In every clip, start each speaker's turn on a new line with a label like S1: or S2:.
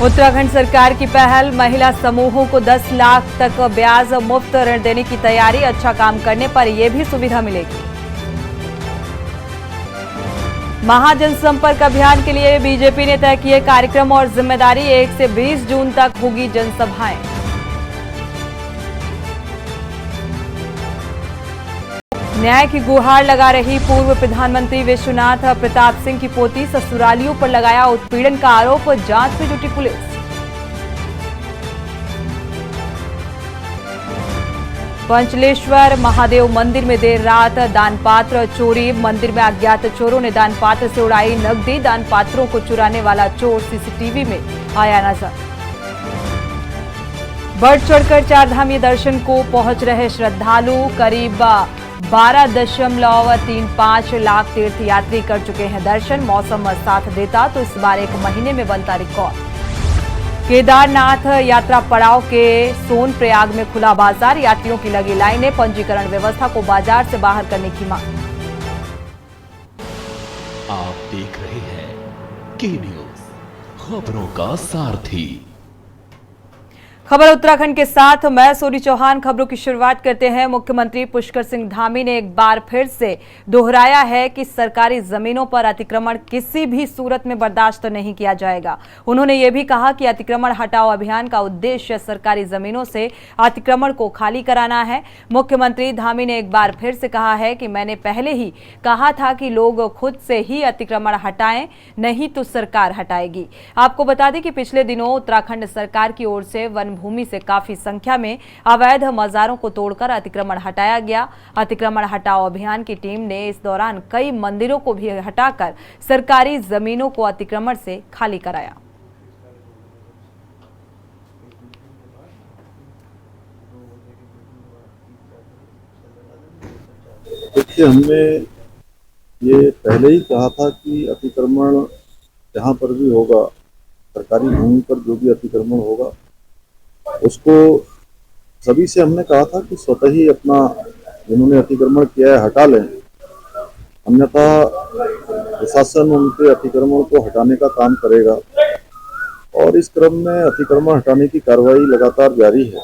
S1: उत्तराखंड सरकार की पहल, महिला समूहों को 10 लाख तक ब्याज मुफ्त ऋण देने की तैयारी। अच्छा काम करने पर यह भी सुविधा मिलेगी। महाजनसंपर्क अभियान के लिए बीजेपी ने तय किए कार्यक्रम और जिम्मेदारी। 1 से 20 जून तक होगी जनसभाएं। न्याय की गुहार लगा रही पूर्व प्रधानमंत्री विश्वनाथ प्रताप सिंह की पोती, ससुरालियों पर लगाया उत्पीड़न का आरोप, जांच में जुटी पुलिस। पंचलेश्वर महादेव मंदिर में देर रात दानपात्र चोरी। मंदिर में अज्ञात चोरों ने दानपात्र से उड़ाई नकदी। दानपात्रों को चुराने वाला चोर सीसीटीवी में आया नजर। बढ़ चढ़कर चारधाम दर्शन को पहुंच रहे श्रद्धालु। करीब 12.35 लाख तीर्थयात्री कर चुके हैं दर्शन। मौसम साथ देता तो इस बार 1 महीने में बनता रिकॉर्ड। केदारनाथ यात्रा पड़ाव के सोनप्रयाग में खुला बाजार। यात्रियों की लगी लाइनें। पंजीकरण व्यवस्था को बाजार से बाहर करने की मांग।
S2: आप देख रहे हैं के न्यूज, खबरों का सारथी।
S1: खबर उत्तराखंड के साथ मैं सोनी चौहान। खबरों की शुरुआत करते हैं। मुख्यमंत्री पुष्कर सिंह धामी ने एक बार फिर से दोहराया है कि सरकारी जमीनों पर अतिक्रमण किसी भी सूरत में बर्दाश्त नहीं किया जाएगा। उन्होंने ये भी कहा कि अतिक्रमण हटाओ अभियान का उद्देश्य सरकारी जमीनों से अतिक्रमण को खाली कराना है। मुख्यमंत्री धामी ने एक बार फिर से कहा है कि मैंने पहले ही कहा था कि लोग खुद से ही अतिक्रमण हटाएं, नहीं तो सरकार हटाएगी। आपको बता दें कि पिछले दिनों उत्तराखंड सरकार की ओर से वन भूमि से काफी संख्या में अवैध मजारों को तोड़कर अतिक्रमण हटाया गया। अतिक्रमण हटाओ अभियान की टीम ने इस दौरान कई मंदिरों को भी हटाकर सरकारी जमीनों को अतिक्रमण से खाली कराया।
S3: देखिए, हमने ये पहले ही कहा था कि अतिक्रमण जहाँ पर भी होगा, सरकारी भूमि पर जो भी अतिक्रमण होगा उसको सभी से हमने कहा था कि स्वतः ही अपना जिन्होंने अतिक्रमण किया है हटा लें, अन्यथा प्रशासन उनके अतिक्रमण को हटाने का काम करेगा। और इस क्रम में अतिक्रमण हटाने की कार्रवाई लगातार जारी है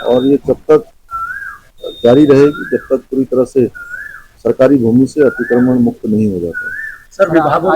S3: और ये जब तक जारी रहेगी जब तक पूरी तरह से सरकारी भूमि से अतिक्रमण मुक्त नहीं हो जाता।
S4: सर, विभागों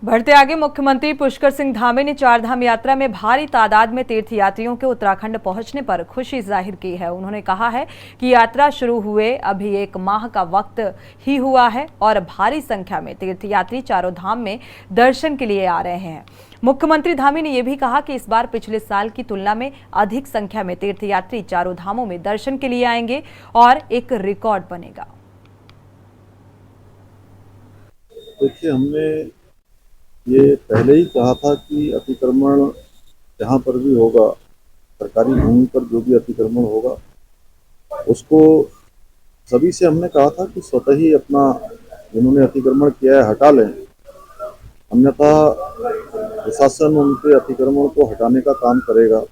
S1: बढ़ते आगे, मुख्यमंत्री पुष्कर सिंह धामी ने चारधाम यात्रा में भारी तादाद में तीर्थयात्रियों के उत्तराखंड पहुंचने पर खुशी जाहिर की है। उन्होंने कहा है कि यात्रा शुरू हुए अभी 1 माह का वक्त ही हुआ है और भारी संख्या में तीर्थयात्री चारों धाम में दर्शन के लिए आ रहे हैं। मुख्यमंत्री धामी ने यह भी कहा कि इस बार पिछले साल की तुलना में अधिक संख्या में तीर्थयात्री चारों धामों में दर्शन के लिए आएंगे और एक रिकॉर्ड बनेगा।
S3: देखिए, हमने ये पहले ही कहा था कि अतिक्रमण जहाँ पर भी होगा, सरकारी भूमि पर जो भी अतिक्रमण होगा उसको सभी से हमने कहा था कि स्वतः ही अपना जिन्होंने अतिक्रमण किया है हटा लें, अन्यथा प्रशासन उनके अतिक्रमण को हटाने का काम करेगा।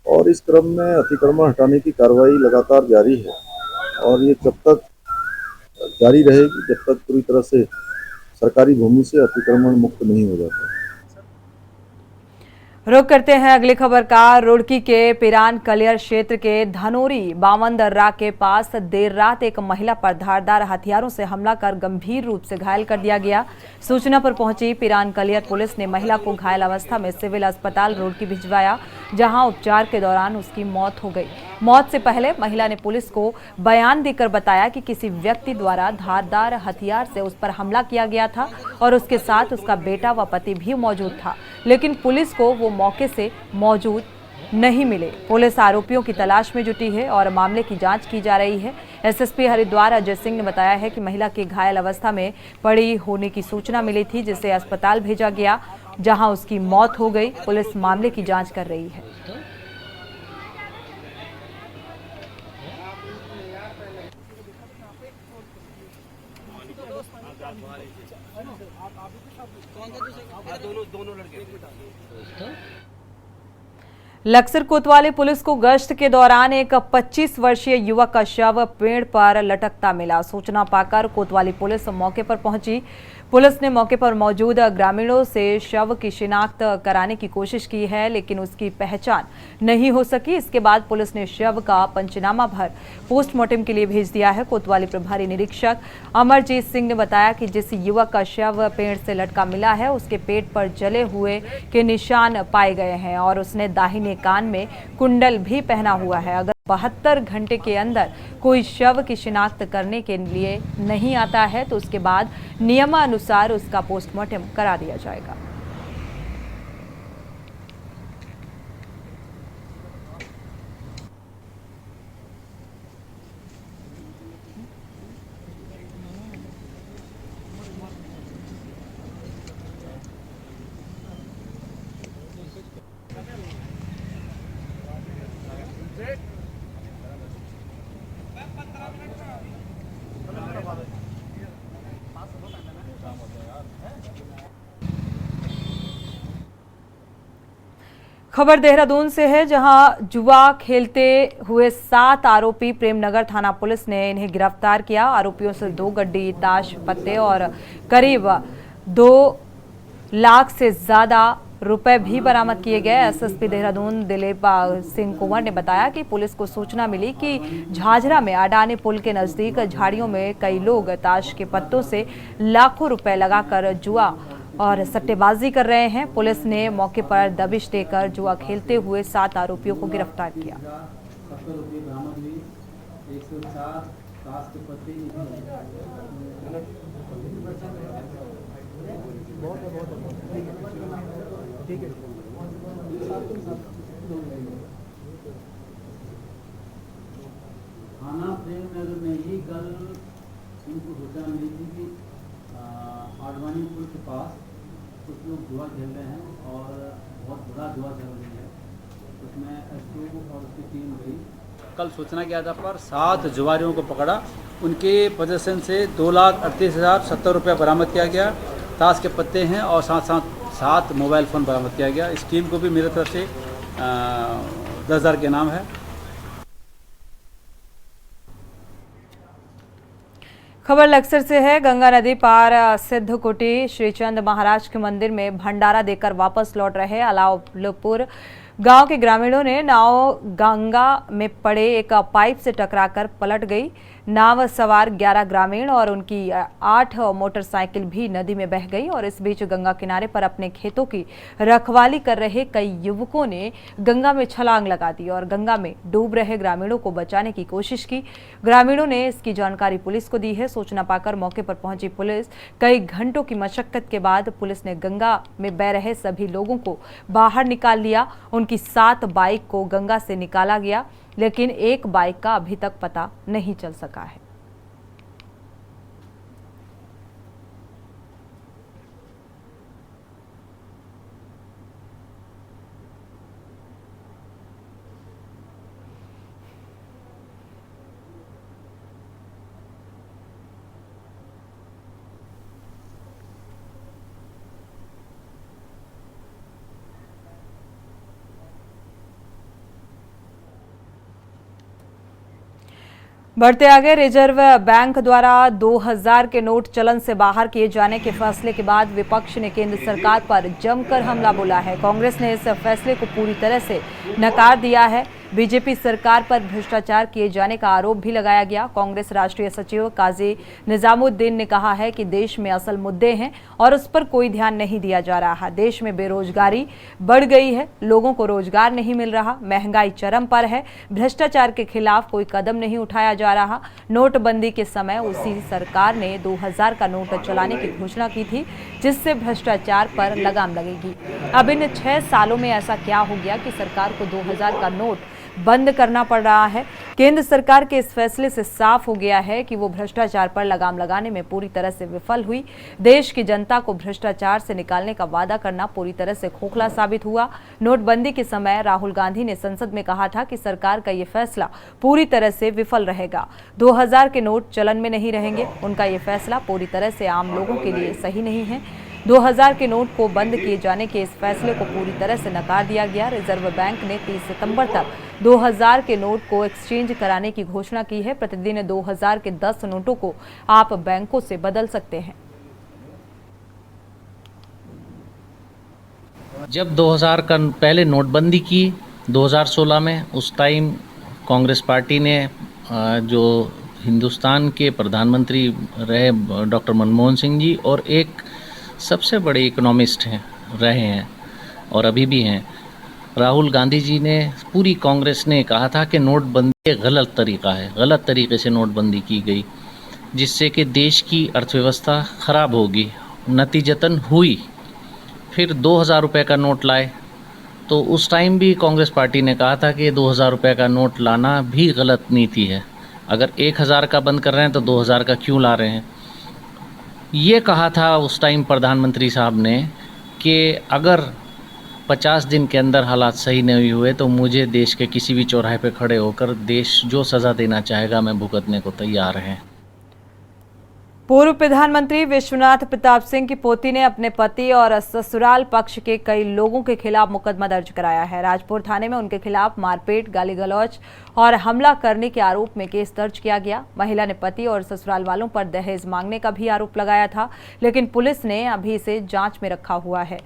S3: और इस क्रम में अतिक्रमण हटाने की कार्रवाई लगातार जारी है और ये जब तक जारी रहेगी जब तक पूरी तरह से सरकारी भूमि से अतिक्रमण मुक्त नहीं हो जाता।
S1: रुक करते हैं अगली खबर का। रुड़की के पिरान कलियर क्षेत्र के धनोरी बावन दर्रा के पास देर रात एक महिला पर धारदार हथियारों से हमला कर गंभीर रूप से घायल कर दिया गया। सूचना पर पहुंची पिरान कलियर पुलिस ने महिला को घायल अवस्था में सिविल अस्पताल रुड़की भिजवाया, जहां उपचार के दौरान उसकी मौत हो गई। मौत से पहले महिला ने पुलिस को बयान देकर बताया कि किसी व्यक्ति द्वारा धारदार हथियार से उस पर हमला किया गया था और उसके साथ उसका बेटा व पति भी मौजूद था, लेकिन पुलिस को वो मौके से मौजूद नहीं मिले। पुलिस आरोपियों की तलाश में जुटी है और मामले की जांच की जा रही है। एसएसपी हरिद्वार अजय सिंह ने बताया है कि महिला की घायल अवस्था में पड़ी होने की सूचना मिली थी, जिसे अस्पताल भेजा गया, जहां उसकी मौत हो गई। पुलिस मामले की जांच कर रही है। लक्सर कोतवाली पुलिस को गश्त के दौरान एक 25 वर्षीय युवक का शव पेड़ पर लटकता मिला। सूचना पाकर कोतवाली पुलिस मौके पर पहुंची। पुलिस ने मौके पर मौजूद ग्रामीणों से शव की शिनाख्त कराने की कोशिश की है, लेकिन उसकी पहचान नहीं हो सकी। इसके बाद पुलिस ने शव का पंचनामा भर पोस्टमार्टम के लिए भेज दिया है। कोतवाली प्रभारी निरीक्षक अमरजीत सिंह ने बताया कि जिस युवक का शव पेड़ से लटका मिला है, उसके पेट पर जले हुए के निशान पाए गए हैं और उसने दाहिने कान में कुंडल भी पहना हुआ है। अगर 72 घंटे के अंदर कोई शव की शिनाख्त करने के लिए नहीं आता है तो उसके बाद नियमानुसार उसका पोस्टमार्टम करा दिया जाएगा। खबर देहरादून से है, जहां जुआ खेलते हुए 7 आरोपी प्रेमनगर थाना पुलिस ने इन्हें गिरफ्तार किया। आरोपियों से 2 गड्डी ताश पत्ते और करीब 2 लाख से ज्यादा रुपए भी बरामद किए गए। एसएसपी देहरादून दिलीप सिंह कुंवर ने बताया कि पुलिस को सूचना मिली कि झाझरा में अडानी पुल के नजदीक झाड़ियों में कई लोग ताश के पत्तों से लाखों रुपए लगाकर जुआ और सट्टेबाजी कर रहे हैं। पुलिस ने मौके पर दबिश देकर जुआ खेलते हुए 7 आरोपियों को गिरफ्तार किया।
S4: थाना प्रेमनगर में ही कल उनको सूचना मिली थी कि आडवाणी पुल के पास कुछ लोग जुआ खेल रहे हैं और बहुत बुरा जुआ चल रही है। उसमें एसपी और उसकी टीम गई। कल सूचना के आधार पर 7 जुआरियों को पकड़ा। उनके पोजीशन से 2,38,070 रुपये बरामद किया गया। ताश के पत्ते हैं और साथ साथ 7 मोबाइल फ़ोन बरामद किया गया। इस टीम को भी मेरी तरफ से 10,000 के इनाम है।
S1: खबर लक्सर से है। गंगा नदी पार सिद्धकुटी श्रीचंद महाराज के मंदिर में भंडारा देकर वापस लौट रहे अलाउपुर गांव के ग्रामीणों ने नाव गंगा में पड़े एक पाइप से टकराकर पलट गई। नाव सवार 11 ग्रामीण और उनकी 8 मोटरसाइकिल भी नदी में बह गई और इस बीच गंगा किनारे पर अपने खेतों की रखवाली कर रहे कई युवकों ने गंगा में छलांग लगा दी और गंगा में डूब रहे ग्रामीणों को बचाने की कोशिश की। ग्रामीणों ने इसकी जानकारी पुलिस को दी है। सूचना पाकर मौके पर पहुंची पुलिस कई घंटों की मशक्कत के बाद पुलिस ने गंगा में बह रहे सभी लोगों को बाहर निकाल लिया। उनकी 7 बाइक को गंगा से निकाला गया, लेकिन एक बाइक का अभी तक पता नहीं चल सका है। बढ़ते आगे, रिजर्व बैंक द्वारा 2000 के नोट चलन से बाहर किए जाने के फैसले के बाद विपक्ष ने केंद्र सरकार पर जमकर हमला बोला है। कांग्रेस ने इस फैसले को पूरी तरह से नकार दिया है। बीजेपी सरकार पर भ्रष्टाचार किए जाने का आरोप भी लगाया गया। कांग्रेस राष्ट्रीय सचिव काजी निजामुद्दीन ने कहा है कि देश में असल मुद्दे हैं और उस पर कोई ध्यान नहीं दिया जा रहा। देश में बेरोजगारी बढ़ गई है, लोगों को रोजगार नहीं मिल रहा, महंगाई चरम पर है, भ्रष्टाचार के खिलाफ कोई कदम नहीं उठाया जा रहा। नोटबंदी के समय उसी सरकार ने 2000 का नोट चलाने की घोषणा की थी, जिससे भ्रष्टाचार पर लगाम लगेगी। अब इन 6 सालों में ऐसा क्या हो गया कि सरकार को 2000 का नोट बंद करना पड़ रहा है? केंद्र सरकार के इस फैसले से साफ हो गया है कि वो भ्रष्टाचार पर लगाम लगाने में पूरी तरह से विफल हुई। देश की जनता को भ्रष्टाचार से निकालने का वादा करना पूरी तरह से खोखला साबित हुआ। नोटबंदी के समय राहुल गांधी ने संसद में कहा था कि सरकार का ये फैसला पूरी तरह से विफल रहेगा। 2000 के नोट चलन में नहीं रहेंगे। उनका ये फैसला पूरी तरह से आम लोगों के लिए सही नहीं है। 2000 के नोट को बंद किए जाने के इस फैसले को पूरी तरह से नकार दिया गया। रिजर्व बैंक ने 30 सितंबर तक 2000 के नोट को एक्सचेंज कराने की घोषणा की है। प्रतिदिन 2000 के 10 नोटों को आप बैंकों से बदल सकते हैं।
S5: जब 2000 का पहले नोटबंदी की 2016 में, उस टाइम कांग्रेस पार्टी ने जो हिंदुस्तान के प्रधानमंत्री रहे डॉक्टर मनमोहन सिंह जी और एक सबसे बड़े इकोनॉमिस्ट रहे हैं और अभी भी हैं, राहुल गांधी जी ने, पूरी कांग्रेस ने कहा था कि नोटबंदी एक गलत तरीका है, गलत तरीके से नोटबंदी की गई जिससे कि देश की अर्थव्यवस्था ख़राब होगी। नतीजतन हुई। फिर 2000 रुपये का नोट लाए, तो उस टाइम भी कांग्रेस पार्टी ने कहा था कि 2000 रुपये का नोट लाना भी गलत नीति है। अगर 1000 का बंद कर रहे हैं तो 2000 का क्यों ला रहे हैं। ये कहा था उस टाइम प्रधानमंत्री साहब ने कि अगर 50 दिन के अंदर हालात सही नहीं हुए तो मुझे देश के किसी भी चौराहे पे खड़े होकर देश जो सज़ा देना चाहेगा मैं भुगतने को तैयार हैं।
S1: पूर्व प्रधानमंत्री विश्वनाथ प्रताप सिंह की पोती ने अपने पति और ससुराल पक्ष के कई लोगों के खिलाफ मुकदमा दर्ज कराया है। राजपुर थाने में उनके खिलाफ मारपीट, गाली गलौज और हमला करने के आरोप में केस दर्ज किया गया। महिला ने पति और ससुराल वालों पर दहेज मांगने का भी आरोप लगाया था, लेकिन पुलिस ने अभी इसे जांच में रखा हुआ है।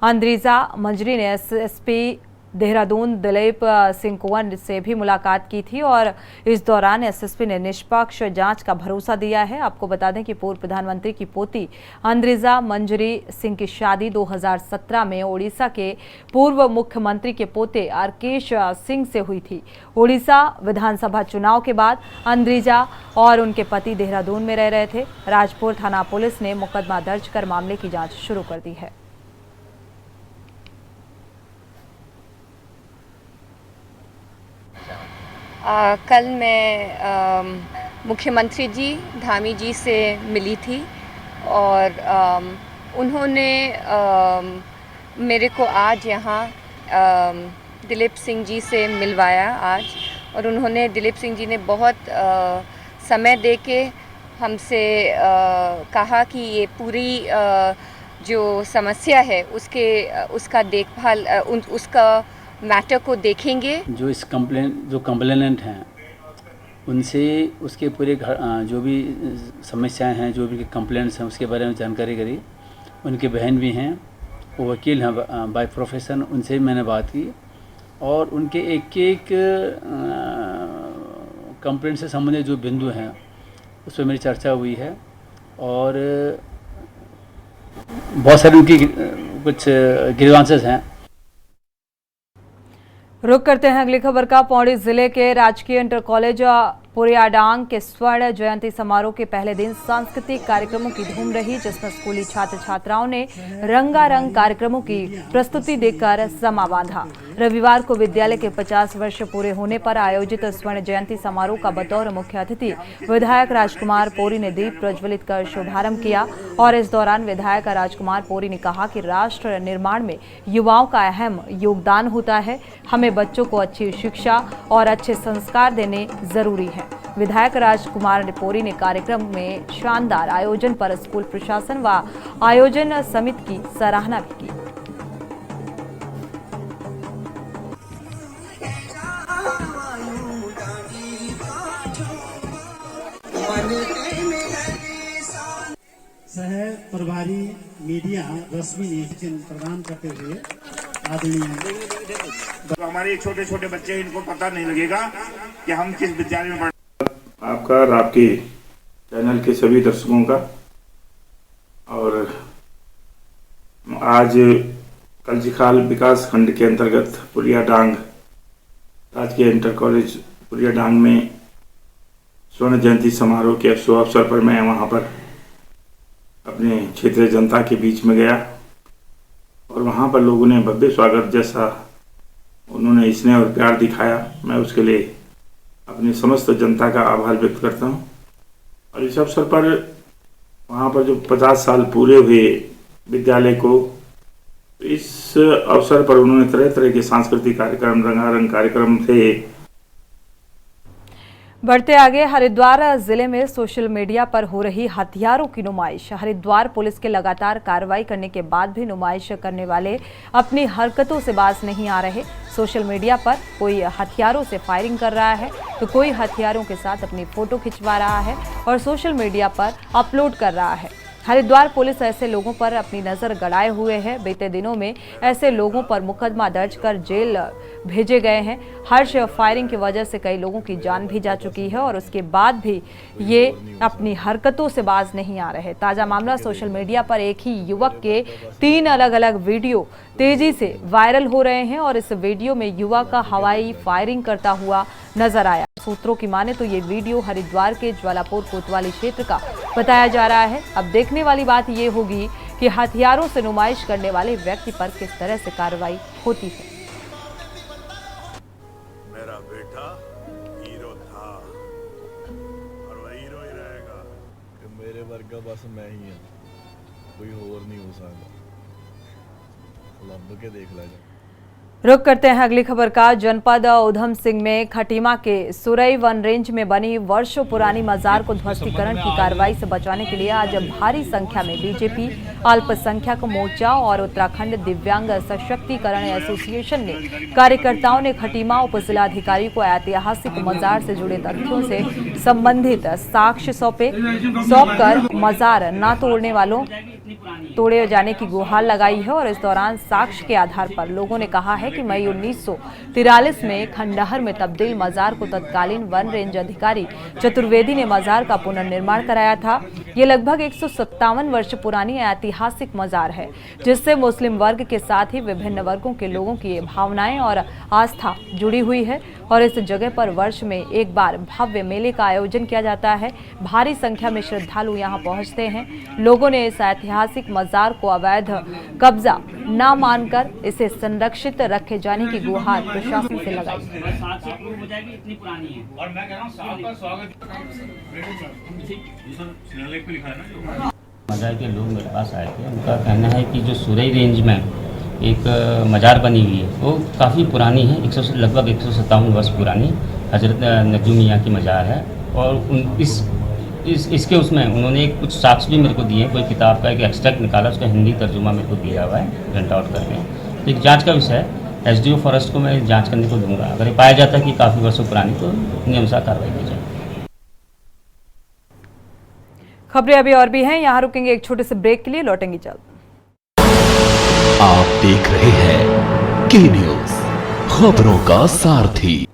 S1: अंद्रीजा मंजरी ने एसएसपी देहरादून दिलीप सिंह कुंवर से भी मुलाकात की थी और इस दौरान एसएसपी ने निष्पक्ष जांच का भरोसा दिया है। आपको बता दें कि पूर्व प्रधानमंत्री की पोती अंद्रीजा मंजरी सिंह की शादी 2017 में ओडिशा के पूर्व मुख्यमंत्री के पोते आरकेश सिंह से हुई थी। ओडिशा विधानसभा चुनाव के बाद अंद्रीजा और उनके पति देहरादून में रह रहे थे। राजपुर थाना पुलिस ने मुकदमा दर्ज कर मामले की जाँच शुरू कर दी है।
S6: कल मैं मुख्यमंत्री जी धामी जी से मिली थी और उन्होंने मेरे को आज यहाँ दिलीप सिंह जी से मिलवाया आज, और उन्होंने दिलीप सिंह जी ने बहुत समय देके हमसे कहा कि ये पूरी जो समस्या है उसका देखभाल उसका मैटर को देखेंगे।
S4: जो इस कंप्लेनेंट हैं उनसे उसके पूरे जो भी समस्याएं हैं, जो भी कंप्लेंट्स हैं उसके बारे में जानकारी करी। उनके बहन भी हैं, वो वकील हैं बाय प्रोफेशन, उनसे मैंने बात की और उनके एक कंप्लेंट से संबंधित जो बिंदु हैं उस पर मेरी चर्चा हुई है और बहुत सारी उनकी कुछ ग्रीवांसेस हैं।
S1: रुक करते हैं अगली खबर का। पौड़ी जिले के राजकीय इंटर कॉलेज पुरियाडांग के स्वर्ण जयंती समारोह के पहले दिन सांस्कृतिक कार्यक्रमों की धूम रही, जिसमें स्कूली छात्र छात्राओं ने रंगारंग कार्यक्रमों की प्रस्तुति देकर समा बांधा। रविवार को विद्यालय के 50 वर्ष पूरे होने पर आयोजित स्वर्ण जयंती समारोह का बतौर मुख्य अतिथि विधायक राजकुमार पोरी ने दीप प्रज्वलित कर शुभारंभ किया और इस दौरान विधायक राजकुमार पोरी ने कहा कि राष्ट्र निर्माण में युवाओं का अहम योगदान होता है। हमें बच्चों को अच्छी शिक्षा और अच्छे संस्कार देने जरूरी है। विधायक राजकुमार पोरी ने कार्यक्रम में शानदार आयोजन पर स्कूल प्रशासन व आयोजन समिति की सराहना भी की।
S7: सह प्रभारी मीडिया रश्मि ने प्रदान करते हुए आदरणीय
S8: तो हमारे छोटे छोटे बच्चे, इनको पता नहीं लगेगा कि हम किस विद्यालय में पढ़। आपका और आपके चैनल के सभी दर्शकों का, और आज कलजीखाल विकास खंड के अंतर्गत पुरियाडांग राजकीय इंटर कॉलेज पुरियाडांग में स्वर्ण जयंती समारोह के शुभ अवसर पर मैं वहाँ पर अपने क्षेत्रीय जनता के बीच में गया और वहाँ पर लोगों ने भव्य स्वागत जैसा उन्होंने स्नेह और प्यार दिखाया। मैं उसके लिए अपनी समस्त जनता का आभार व्यक्त करता हूँ। और इस अवसर पर वहाँ पर जो 50 साल पूरे हुए विद्यालय को, इस अवसर पर उन्होंने तरह तरह के सांस्कृतिक कार्यक्रम, रंगारंग कार्यक्रम थे।
S1: बढ़ते आगे, हरिद्वार जिले में सोशल मीडिया पर हो रही हथियारों की नुमाइश। हरिद्वार पुलिस के लगातार कार्रवाई करने के बाद भी नुमाइश करने वाले अपनी हरकतों से बाज नहीं आ रहे। सोशल मीडिया पर कोई हथियारों से फायरिंग कर रहा है तो कोई हथियारों के साथ अपनी फोटो खिंचवा रहा है और सोशल मीडिया पर अपलोड कर रहा है। हरिद्वार पुलिस ऐसे लोगों पर अपनी नजर गड़ाए हुए है। बीते दिनों में ऐसे लोगों पर मुकदमा दर्ज कर जेल भेजे गए हैं। हर्ष फायरिंग की वजह से कई लोगों की जान भी जा चुकी है और उसके बाद भी ये अपनी हरकतों से बाज नहीं आ रहे। ताजा मामला सोशल मीडिया पर एक ही युवक के 3 अलग-अलग वीडियो तेजी से वायरल हो रहे हैं और इस वीडियो में युवक का हवाई फायरिंग करता हुआ नजर आया। सूत्रों की माने तो ये वीडियो हरिद्वार के ज्वालापुर कोतवाली क्षेत्र का बताया जा रहा है। अब देखने वाली बात ये होगी कि हथियारों से नुमाइश करने वाले व्यक्ति पर किस तरह से कार्रवाई होती है।
S9: मेरा बेटा हीरो था और वह हीरो ही रहेगा।
S10: कि मेरे वर्ग का बस मैं ही हूं, कोई और नहीं हो सकता। लब के देख लेगा।
S1: रुक करते हैं अगली खबर का। जनपद उधम सिंह में खटीमा के सुरई वन रेंज में बनी वर्षों पुरानी मजार को ध्वस्तीकरण की कार्रवाई से बचाने के लिए आज भारी संख्या में बीजेपी, अल्पसंख्यक मोर्चा और उत्तराखंड दिव्यांग सशक्तिकरण एसोसिएशन ने कार्यकर्ताओं ने खटीमा उप जिलाधिकारी को ऐतिहासिक मजार से जुड़े तथ्यों से संबंधित साक्ष्य सौंपकर मजार न तोड़ने वालों तोड़े जाने की गुहार लगाई है और इस दौरान साक्ष्य के आधार पर लोगों ने कहा है कि मई 1943 में खंडहर में तब्दील मजार को तत्कालीन वन रेंज अधिकारी चतुर्वेदी ने मजार का पुनर्निर्माण कराया था। ये लगभग 157 वर्ष पुरानी ऐतिहासिक मजार है जिससे मुस्लिम वर्ग के साथ ही विभिन्न वर्गों के लोगों की भावनाएं और आस्था जुड़ी हुई है और इस जगह पर वर्ष में एक बार भव्य मेले का आयोजन किया जाता है। भारी संख्या में श्रद्धालु यहाँ पहुंचते हैं। लोगों ने इस ऐतिहासिक मजार को अवैध कब्जा न मानकर इसे संरक्षित रखे जाने की गुहार प्रशासन से लगाई।
S11: मजार के लोग मेरे पास आए थे, उनका कहना है कि जो सुरई रेंज में एक मजार बनी हुई है वो काफ़ी पुरानी है, लगभग 157 वर्ष पुरानी हजरत नजू मियाँ की मजार है। और इसके उसमें उन्होंने कुछ साक्ष्य भी मेरे को दिए। कोई किताब का एक एक्सट्रैक्ट निकाला, उसका हिंदी तर्जुमा मेरे को दिया हुआ है प्रिंट आउट करके। तो एक जांच का विषय है, एसडीओ फॉरेस्ट को मैं जांच करने को दूंगा। अगर ये पाया जाता है कि काफ़ी वर्षों पुरानी तो नियमानुसार कार्रवाई की जाए।
S1: खबरें अभी और भी हैं, यहाँ रुकेंगे एक छोटे से ब्रेक के लिए, लौटेंगे जल्द।
S2: आप देख रहे हैं के न्यूज, खबरों का सारथी।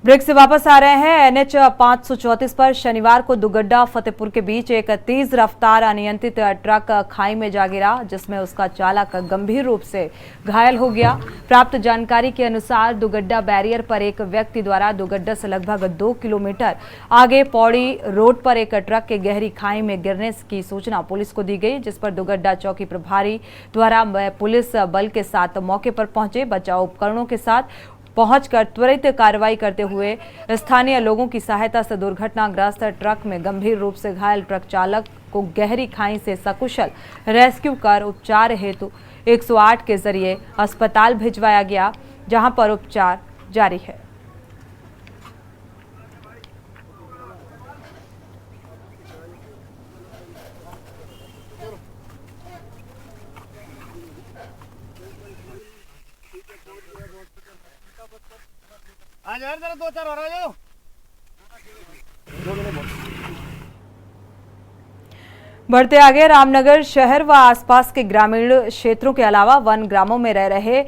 S1: ब्रेक से वापस आ रहे हैं। एनएच 534 पर शनिवार को दुगड्डा फतेहपुर के बीच एक तेज रफ्तार अनियंत्रित ट्रक खाई में जा गिरा जिसमें उसका चालक गंभीर रूप से घायल हो गया। प्राप्त जानकारी के अनुसार दुगड्डा बैरियर पर एक व्यक्ति द्वारा दुगड्डा से लगभग 2 किलोमीटर आगे पौड़ी रोड पर एक ट्रक के गहरी खाई में गिरने की सूचना पुलिस को दी गई, जिस पर दुगड्डा चौकी प्रभारी द्वारा पुलिस बल के साथ मौके पर पहुंचे। बचाव उपकरणों के साथ पहुंचकर त्वरित कार्रवाई करते हुए स्थानीय लोगों की सहायता से दुर्घटनाग्रस्त ट्रक में गंभीर रूप से घायल ट्रक चालक को गहरी खाई से सकुशल रेस्क्यू कर उपचार हेतु 108 के जरिए अस्पताल भिजवाया गया, जहां पर उपचार जारी है।
S9: आज यार जरा 2-4 और आ जाओ।
S1: बढ़ते आगे, रामनगर शहर व आसपास के ग्रामीण क्षेत्रों के अलावा वन ग्रामों में रह रहे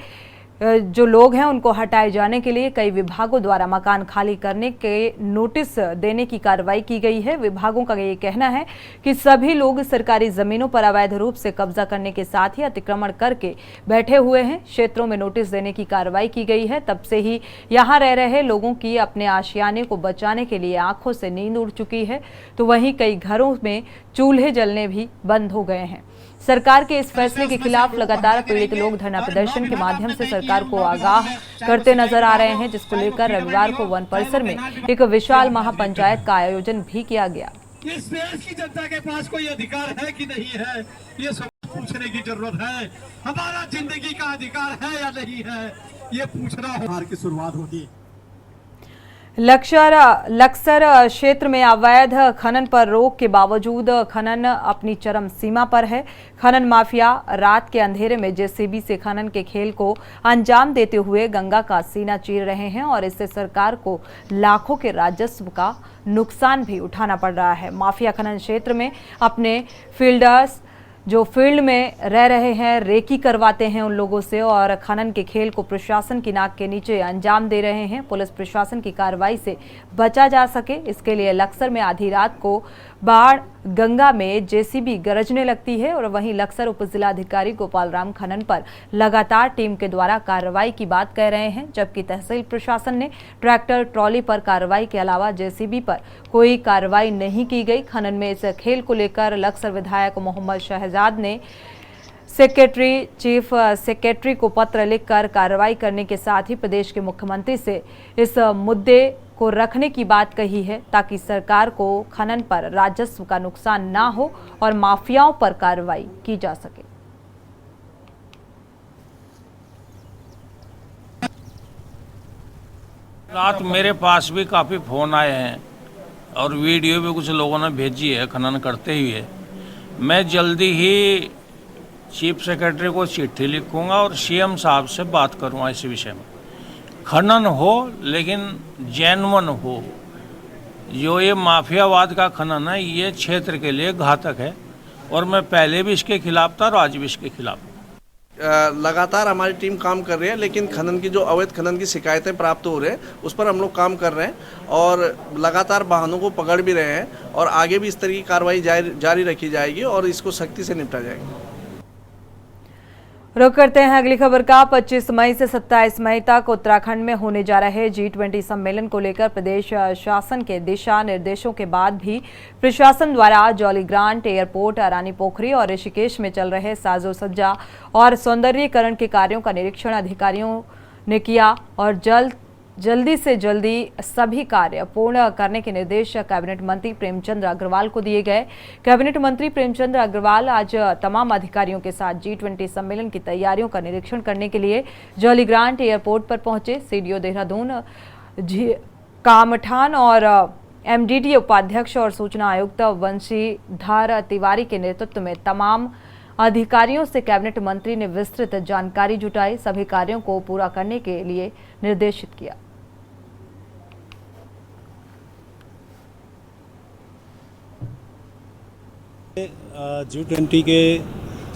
S1: जो लोग हैं उनको हटाए जाने के लिए कई विभागों द्वारा मकान खाली करने के नोटिस देने की कार्रवाई की गई है। विभागों का ये कहना है कि सभी लोग सरकारी जमीनों पर अवैध रूप से कब्जा करने के साथ ही अतिक्रमण करके बैठे हुए हैं। क्षेत्रों में नोटिस देने की कार्रवाई की गई है। तब से ही यहाँ रह रहे लोगों की अपने आशियाने को बचाने के लिए आंखों से नींद उड़ चुकी है, तो वहीं कई घरों में चूल्हे जलने भी बंद हो गए हैं। सरकार के इस फैसले के खिलाफ लगातार पीड़ित लोग धरना प्रदर्शन के माध्यम से सरकार को आगाह करते नजर आ रहे हैं, जिसको लेकर रविवार को वन परिसर में एक विशाल महापंचायत का आयोजन भी किया गया।
S7: इस देश की जनता के पास कोई अधिकार है कि नहीं है, ये सब पूछने की जरूरत है। हमारा जिंदगी का अधिकार है या नहीं है, ये पूछना की शुरुआत होगी।
S1: लक्सर क्षेत्र में अवैध खनन पर रोक के बावजूद खनन अपनी चरम सीमा पर है। खनन माफिया रात के अंधेरे में जेसीबी से खनन के खेल को अंजाम देते हुए गंगा का सीना चीर रहे हैं और इससे सरकार को लाखों के राजस्व का नुकसान भी उठाना पड़ रहा है। माफिया खनन क्षेत्र में अपने फील्डर्स जो फील्ड में रह रहे हैं रेकी करवाते हैं उन लोगों से और खनन के खेल को प्रशासन की नाक के नीचे अंजाम दे रहे हैं। पुलिस प्रशासन की कार्रवाई से बचा जा सके इसके लिए लक्सर में आधी रात को बाढ़ गंगा में जेसीबी गरजने लगती है और वहीं लक्सर उप जिलाधिकारी गोपाल राम खनन पर लगातार टीम के द्वारा कार्रवाई की बात कह रहे हैं, जबकि तहसील प्रशासन ने ट्रैक्टर ट्रॉली पर कार्रवाई के अलावा जेसीबी पर कोई कार्रवाई नहीं की गई। खनन में इस खेल को लेकर लक्सर विधायक मोहम्मद शहजाद ने चीफ सेक्रेटरी को पत्र लिखकर कार्रवाई करने के साथ ही प्रदेश के मुख्यमंत्री से इस मुद्दे को रखने की बात कही है ताकि सरकार को खनन पर राजस्व का नुकसान ना हो और माफियाओं पर कार्रवाई की जा सके।
S12: रात मेरे पास भी काफ़ी फ़ोन आए हैं और वीडियो भी कुछ लोगों ने भेजी है खनन करते हुए। मैं जल्दी ही चीफ सेक्रेटरी को चिट्ठी लिखूंगा और सीएम साहब से बात करूंगा इस विषय में। खनन हो लेकिन जेन्युइन हो। जो ये माफियावाद का खनन है ये क्षेत्र के लिए घातक है और मैं पहले भी इसके खिलाफ था और आज भी इसके खिलाफ हूं।
S13: लगातार हमारी टीम काम कर रही है, लेकिन खनन की जो अवैध खनन की शिकायतें प्राप्त हो रहे हैं उस पर हम लोग काम कर रहे हैं और लगातार वाहनों को पकड़ भी रहे हैं और आगे भी इस तरह की कार्रवाई जारी रखी जाएगी और इसको सख्ती से निपटा जाएगा।
S1: रुक करते हैं अगली खबर का। 25 मई से 27 मई तक उत्तराखंड में होने जा रहे G20 सम्मेलन को लेकर प्रदेश शासन के दिशा निर्देशों के बाद भी प्रशासन द्वारा जॉलीग्रांट एयरपोर्ट, रानी पोखरी और ऋषिकेश में चल रहे साजो सज्जा और सौंदर्यीकरण के कार्यों का निरीक्षण अधिकारियों ने किया और जल्दी से जल्दी सभी कार्य पूर्ण करने के निर्देश कैबिनेट मंत्री प्रेमचंद अग्रवाल को दिए गए। कैबिनेट मंत्री प्रेमचंद अग्रवाल आज तमाम अधिकारियों के साथ G20 सम्मेलन की तैयारियों का निरीक्षण करने के लिए जॉलीग्रांट एयरपोर्ट पर पहुंचे। सीडीओ देहरादून कामठान और MDDA उपाध्यक्ष और सूचना आयुक्त वंशीधर तिवारी के नेतृत्व में तमाम अधिकारियों से कैबिनेट मंत्री ने विस्तृत जानकारी जुटाई, सभी कार्यों को पूरा करने के लिए निर्देशित किया।
S14: G20 के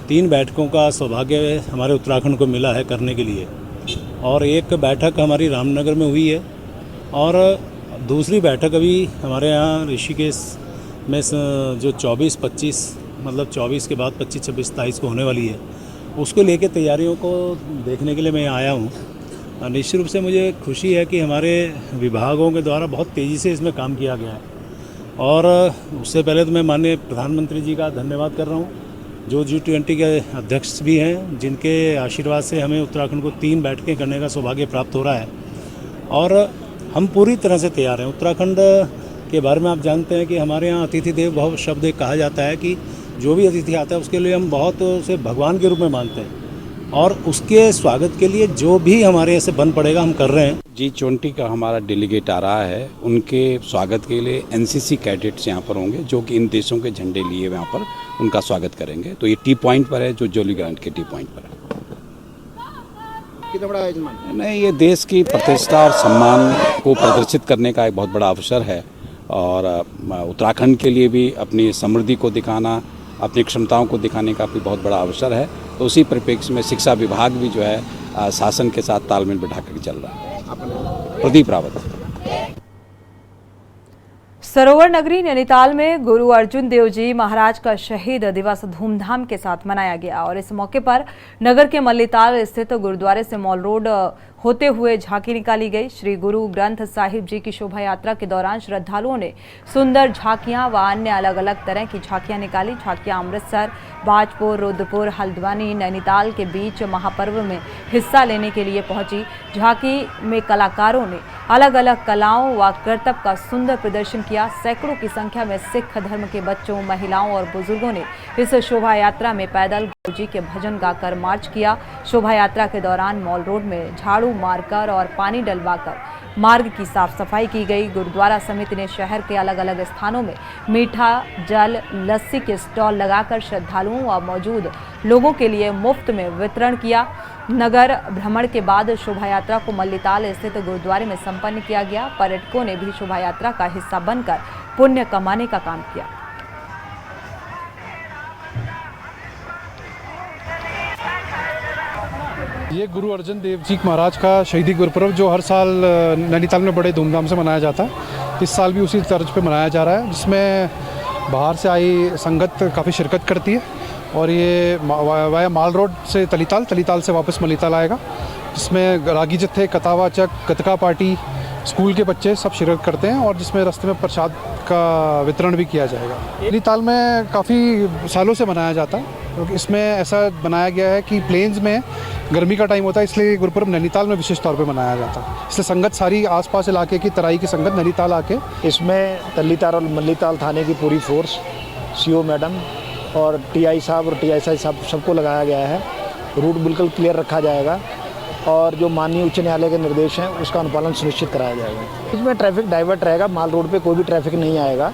S14: 3 बैठकों का सौभाग्य हमारे उत्तराखंड को मिला है करने के लिए और एक बैठक हमारी रामनगर में हुई है और दूसरी बैठक अभी हमारे यहाँ ऋषिकेश में जो 24-25 मतलब 24 के बाद 25, 26, 27 को होने वाली है उसको लेके तैयारियों को देखने के लिए मैं आया हूँ। निश्चित रूप से मुझे खुशी है कि हमारे विभागों के द्वारा बहुत तेज़ी से इसमें काम किया गया है और उससे पहले तो मैं माननीय प्रधानमंत्री जी का धन्यवाद कर रहा हूँ जो G20 के अध्यक्ष भी हैं, जिनके आशीर्वाद से हमें उत्तराखंड को 3 बैठकें करने का सौभाग्य प्राप्त हो रहा है और हम पूरी तरह से तैयार हैं। उत्तराखंड के बारे में आप जानते हैं कि हमारे यहाँ अतिथि देव भव शब्द एक कहा जाता है कि जो भी अतिथि आता है उसके लिए हम बहुत उसे भगवान के रूप में मानते हैं और उसके स्वागत के लिए जो भी हमारे ऐसे बन पड़ेगा हम कर रहे हैं।
S15: G20 का हमारा डेलीगेट आ रहा है, उनके स्वागत के लिए NCC कैडेट्स यहाँ पर होंगे जो कि इन देशों के झंडे लिए यहाँ पर उनका स्वागत करेंगे। तो ये टी पॉइंट पर है, जो जॉलीग्रांट के टी पॉइंट पर है।
S16: कितना बड़ा आयोजन?
S15: नहीं, ये देश की प्रतिष्ठा और सम्मान को प्रदर्शित करने का एक बहुत बड़ा अवसर है और उत्तराखंड के लिए भी अपनी समृद्धि को दिखाना, अपनी क्षमताओं को दिखाने का भी बहुत बड़ा अवसर है। तो उसी परिप्रेक्ष्य में शिक्षा विभाग भी जो है शासन के साथ तालमेल बैठा कर चल रहा है। प्रदीप रावत।
S1: सरोवर नगरी नैनीताल में गुरु अर्जुन देव जी महाराज का शहीद दिवस धूमधाम के साथ मनाया गया और इस मौके पर नगर के मल्लीताल स्थित गुरुद्वारे से मॉल रोड होते हुए झांकी निकाली गई। श्री गुरु ग्रंथ साहिब जी की शोभा यात्रा के दौरान श्रद्धालुओं ने सुंदर झांकियां व अन्य अलग अलग तरह की झांकियां निकाली। झांकियां अमृतसर, बाजपुर, रुद्रपुर, हल्द्वानी, नैनीताल के बीच महापर्व में हिस्सा लेने के लिए पहुंची। झांकी में कलाकारों ने अलग अलग कलाओं व करतब का सुंदर प्रदर्शन किया। सैकड़ों की संख्या में सिख धर्म के बच्चों, महिलाओं और बुजुर्गों ने इस शोभा यात्रा में पैदल गुरु जी के भजन गाकर मार्च किया। शोभा यात्रा के दौरान मॉल रोड में झाड़ू मारकर और पानी डलवाकर मार्ग की साफ सफाई की गई। गुरुद्वारा समिति ने शहर के अलग अलग स्थानों में मीठा जल लस्सी के स्टॉल लगाकर श्रद्धालुओं व मौजूद लोगों के लिए मुफ्त में वितरण किया। नगर भ्रमण के बाद शोभा यात्रा को मल्लीताल स्थित गुरुद्वारे में संपन्न किया गया। पर्यटकों ने भी शोभा यात्रा का हिस्सा बनकर पुण्य कमाने का काम किया।
S16: ये गुरु अर्जन देव जी महाराज का शहीदी गुरुपर्व जो हर साल नैनीताल में बड़े धूमधाम से मनाया जाता है, इस साल भी उसी तर्ज पे मनाया जा रहा है, जिसमें बाहर से आई संगत काफ़ी शिरकत करती है और ये वाया माल रोड से तलीताल से वापस मल्लीताल आएगा, जिसमें रागी जत्थे, कथावाचक, गतका पार्टी, स्कूल के बच्चे सब शिरकत करते हैं और जिसमें रास्ते में प्रसाद का वितरण भी किया जाएगा। नैनीताल में काफ़ी सालों से मनाया जाता है, क्योंकि इसमें ऐसा बनाया गया है कि प्लेन्स में गर्मी का टाइम होता है, इसलिए गुरुपर्व नैनीताल में विशेष तौर पे मनाया जाता है। इसलिए संगत सारी आसपास इलाके की तराई की संगत नैनीताल आके
S17: इसमें तलीताल और मल्लीताल थाने की पूरी फोर्स, सीओ मैडम और टीआई साहब और टीएसआई साहब सबको लगाया गया है। रूट बिल्कुल क्लियर रखा जाएगा और जो माननीय उच्च न्यायालय के निर्देश हैं उसका अनुपालन सुनिश्चित कराया जाएगा। इसमें ट्रैफिक डाइवर्ट रहेगा, माल रोड पे कोई भी ट्रैफिक नहीं आएगा।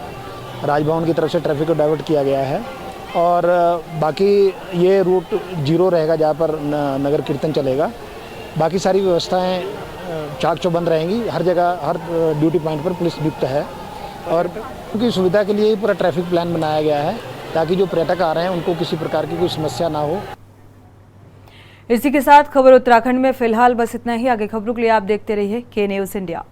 S17: राजभवन की तरफ से ट्रैफिक को डाइवर्ट किया गया है और बाकी ये रूट जीरो रहेगा जहाँ पर नगर कीर्तन चलेगा। बाकी सारी व्यवस्थाएं चाक चौबंद रहेंगी, हर जगह हर ड्यूटी पॉइंट पर पुलिस नियुक्त है और उनकी सुविधा के लिए ही पूरा ट्रैफिक प्लान बनाया गया है ताकि जो पर्यटक आ रहे हैं उनको किसी प्रकार की कोई समस्या ना हो।
S1: इसी के साथ खबर उत्तराखंड में फिलहाल बस इतना ही। आगे खबरों के लिए आप देखते रहिए के न्यूज़ इंडिया।